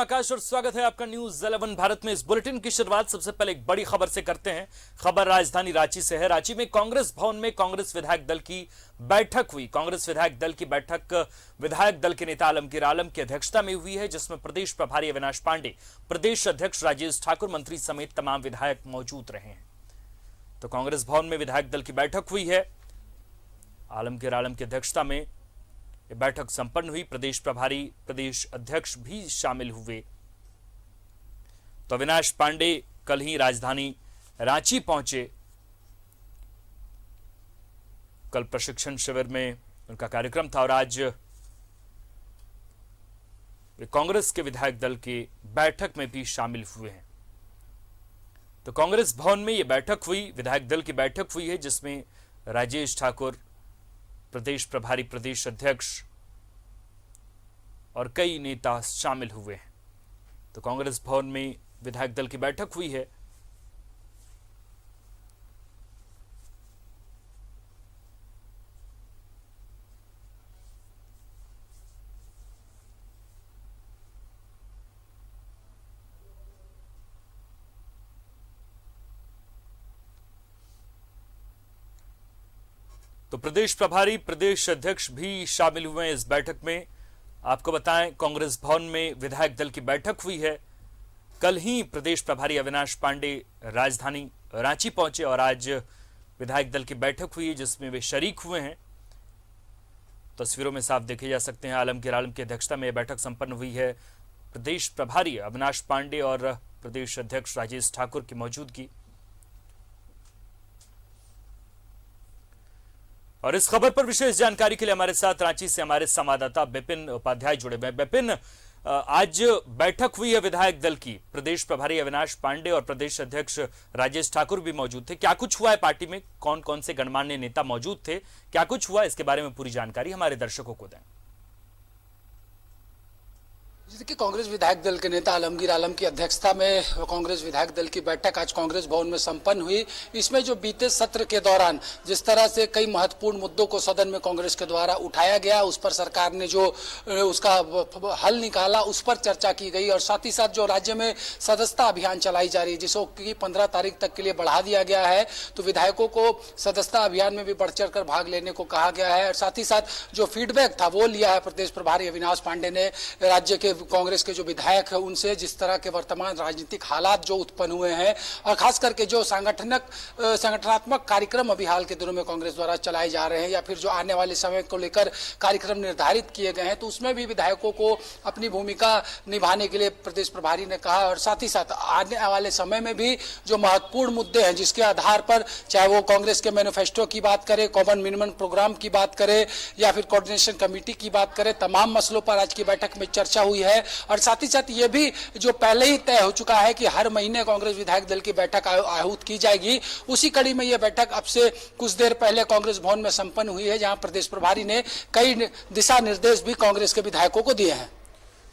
आकाश और स्वागत है आपका न्यूज 11 भारत में। इस बुलेटिन की शुरुआत सबसे पहले एक बड़ी खबर से करते हैं। खबर राजधानी रांची से है। रांची में कांग्रेस भवन में कांग्रेस विधायक दल की बैठक हुई। कांग्रेस विधायक दल की बैठक विधायक दल के नेता आलमगीर आलम की अध्यक्षता में हुई है, जिसमें प्रदेश प्रभारी अविनाश पांडे, प्रदेश अध्यक्ष राजेश ठाकुर, मंत्री समेत तमाम विधायक मौजूद रहे हैं। तो कांग्रेस भवन में विधायक दल की बैठक हुई है। आलमगीर आलम की अध्यक्षता में ये बैठक संपन्न हुई। प्रदेश प्रभारी, प्रदेश अध्यक्ष भी शामिल हुए। तो अविनाश पांडे कल ही राजधानी रांची पहुंचे। कल प्रशिक्षण शिविर में उनका कार्यक्रम था और आज वे कांग्रेस के विधायक दल की बैठक में भी शामिल हुए हैं। तो कांग्रेस भवन में यह बैठक हुई, विधायक दल की बैठक हुई है, जिसमें राजेश ठाकुर, प्रदेश प्रभारी, प्रदेश अध्यक्ष और कई नेता शामिल हुए हैं। तो कांग्रेस भवन में विधायक दल की बैठक हुई है। तो प्रदेश प्रभारी, प्रदेश अध्यक्ष भी शामिल हुए हैं इस बैठक में। आपको बताएं, कांग्रेस भवन में विधायक दल की बैठक हुई है। कल ही प्रदेश प्रभारी अविनाश पांडे राजधानी रांची पहुंचे और आज विधायक दल की बैठक हुई है, जिसमें वे शरीक हुए हैं। तस्वीरों में साफ देखे जा सकते हैं। आलमगीर आलम की अध्यक्षता में यह बैठक संपन्न हुई है। प्रदेश प्रभारी अविनाश पांडे और प्रदेश अध्यक्ष राजेश ठाकुर की मौजूदगी। और इस खबर पर विशेष जानकारी के लिए हमारे साथ रांची से हमारे संवाददाता विपिन उपाध्याय जुड़े हुए हैं। विपिन, आज बैठक हुई है विधायक दल की। प्रदेश प्रभारी अविनाश पांडे और प्रदेश अध्यक्ष राजेश ठाकुर भी मौजूद थे। क्या कुछ हुआ है पार्टी में? कौन कौन से गणमान्य नेता मौजूद थे? क्या कुछ हुआ, इसके बारे में पूरी जानकारी हमारे दर्शकों को दें। देखिए, कांग्रेस विधायक दल के नेता आलमगीर आलम की अध्यक्षता में कांग्रेस विधायक दल की बैठक आज कांग्रेस भवन में संपन्न हुई। इसमें जो बीते सत्र के दौरान जिस तरह से कई महत्वपूर्ण मुद्दों को सदन में कांग्रेस के द्वारा उठाया गया, उस पर सरकार ने जो उसका हल निकाला, उस पर चर्चा की गई। और साथ ही साथ जो राज्य में सदस्यता अभियान चलाई जा रही है, जिसको कि 15 तारीख तक के लिए बढ़ा दिया गया है, तो विधायकों को सदस्यता अभियान में भी बढ़ चढ़ कर भाग लेने को कहा गया है। और साथ ही साथ जो फीडबैक था वो लिया है प्रदेश प्रभारी अविनाश पांडे ने राज्य के कांग्रेस के जो विधायक है उनसे, जिस तरह के वर्तमान राजनीतिक हालात जो उत्पन्न हुए हैं और खास करके जो संगठनात्मक कार्यक्रम अभी हाल के दिनों में कांग्रेस द्वारा चलाए जा रहे हैं या फिर जो आने वाले समय को लेकर कार्यक्रम निर्धारित किए गए हैं, तो उसमें भी विधायकों को अपनी भूमिका निभाने के लिए प्रदेश प्रभारी ने कहा। और साथ ही साथ आने वाले समय में भी जो महत्वपूर्ण मुद्दे हैं, जिसके आधार पर चाहे वो कांग्रेस के मैनिफेस्टो की बात करें, कॉमन मिनिमम प्रोग्राम की बात करें या फिर कोऑर्डिनेशन कमेटी की बात करें, तमाम मसलों पर आज की बैठक में चर्चा हुई है। और साथ ही साथ ये भी जो पहले ही तय हो चुका है कि हर महीने कांग्रेस विधायक दल की बैठक आहूत की जाएगी, उसी कड़ी में यह बैठक अब से कुछ देर पहले कांग्रेस भवन में संपन्न हुई है, जहां प्रदेश प्रभारी ने कई दिशा निर्देश भी कांग्रेस के विधायकों को दिए हैं।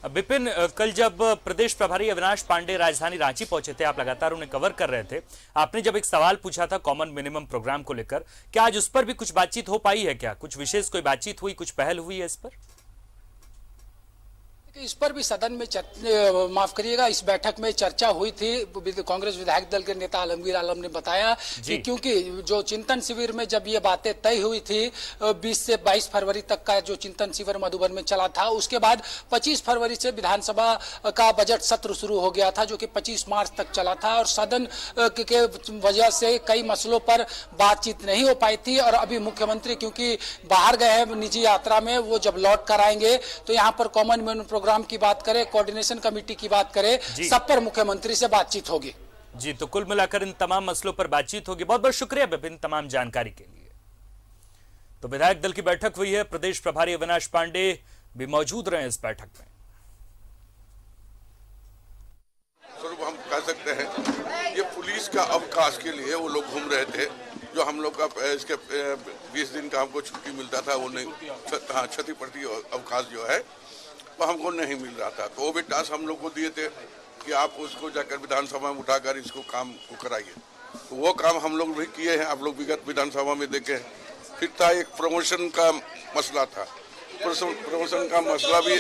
विपिन, कल जब प्रदेश प्रभारी अविनाश पांडे राजधानी रांची पहुंचे थे, आप लगातार उन्हें कवर कर रहे थे। आपने जब एक सवाल पूछा था कॉमन मिनिमम प्रोग्राम को लेकर, क्या आज उस पर भी कुछ बातचीत हो पाई है? क्या कुछ विशेष कोई बातचीत हुई, कुछ पहल हुई है इस पर? इस पर भी सदन में माफ करिएगा, इस बैठक में चर्चा हुई थी। कांग्रेस विधायक दल के नेता आलमगीर आलम ने बताया कि क्योंकि जो चिंतन शिविर में जब ये बातें तय हुई थी, 20 से 22 फरवरी तक का जो चिंतन शिविर मधुबन में चला था, उसके बाद 25 फरवरी से विधानसभा का बजट सत्र शुरू हो गया था, जो कि 25 मार्च तक चला था। और सदन के वजह से कई मसलों पर बातचीत नहीं हो पाई थी। और अभी मुख्यमंत्री क्योंकि बाहर गए हैं निजी यात्रा में, वो जब लौट कर आएंगे तो यहाँ पर कॉमन मिनिमम प्रोग्राम की बात करें, कोऑर्डिनेशन कमेटी की बात करें, सब पर मुख्यमंत्री से बातचीत होगी। जी, तो कुल मिलाकर इन तमाम मसलों पर बातचीत होगी। बहुत बहुत शुक्रिया विपिन तमाम जानकारी के लिए। तो विधायक दल की बैठक हुई है। प्रदेश प्रभारी अविनाश पांडे भी मौजूद रहे इस बैठक में। स्वरूप हम कह सकते हैं ये पुलिस का अवकाश के लिए वो लोग घूम रहे थे। जो हम लोग का इसके 20 दिन का हमको छुट्टी मिलता था, वो नहीं, क्षतिपूर्ति अवकाश जो है वो हमको नहीं मिल रहा था। तो वो भी टास्क हम लोग को दिए थे कि आप उसको जाकर विधानसभा में उठाकर इसको काम को कराइए। तो वो काम हम लोग भी किए हैं। आप लोग विगत विधानसभा में देखे हैं। फिर था एक प्रमोशन का मसला था। प्रमोशन का मसला भी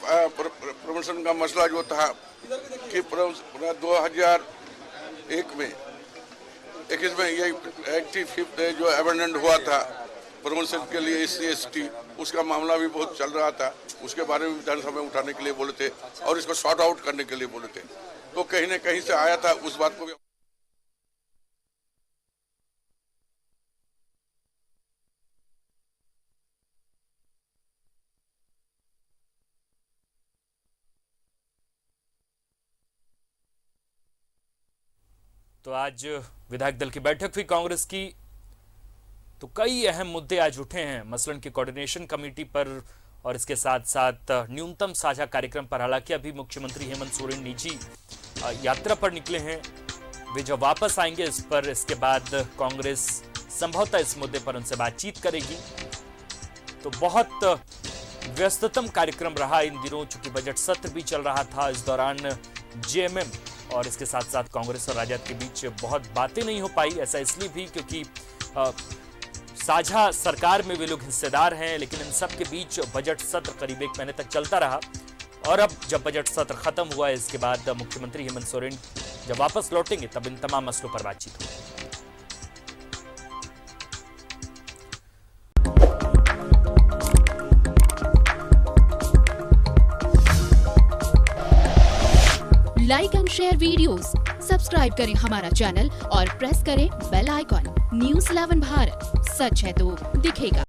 प्रमोशन का मसला जो था कि 2001 में 21 में ये 85 जो अमेंडमेंट हुआ था प्रमोशन के लिए SC/ST, उसका मामला भी बहुत चल रहा था। उसके बारे में विधानसभा में उठाने के लिए बोले थे और इसको सॉर्ट आउट करने के लिए बोले थे, तो कहीं न कहीं से आया था। उस बात को भी तो आज विधायक दल की बैठक हुई कांग्रेस की, तो कई अहम मुद्दे आज उठे हैं, मसलन की कोऑर्डिनेशन कमेटी पर और इसके साथ साथ न्यूनतम साझा कार्यक्रम पर। हालांकि अभी मुख्यमंत्री हेमंत सोरेन निजी यात्रा पर निकले हैं, वे जब वापस आएंगे इस पर, इसके बाद कांग्रेस संभवतः इस मुद्दे पर उनसे बातचीत करेगी। तो बहुत व्यस्ततम कार्यक्रम रहा इन दिनों, चूंकि बजट सत्र भी चल रहा था। इस दौरान JMM और इसके साथ साथ कांग्रेस और राजद के बीच बहुत बातें नहीं हो पाई। ऐसा इसलिए भी क्योंकि साझा सरकार में वे लोग हिस्सेदार हैं, लेकिन इन सब के बीच बजट सत्र करीब 1 महीने तक चलता रहा। और अब जब बजट सत्र खत्म हुआ, इसके बाद मुख्यमंत्री हेमंत सोरेन जब वापस लौटेंगे तब इन तमाम मसलों पर बातचीत होगी। Like and share videos, subscribe करें हमारा चैनल और प्रेस करें बेल आइकॉन। News 11 भारत, सच है तो दिखेगा।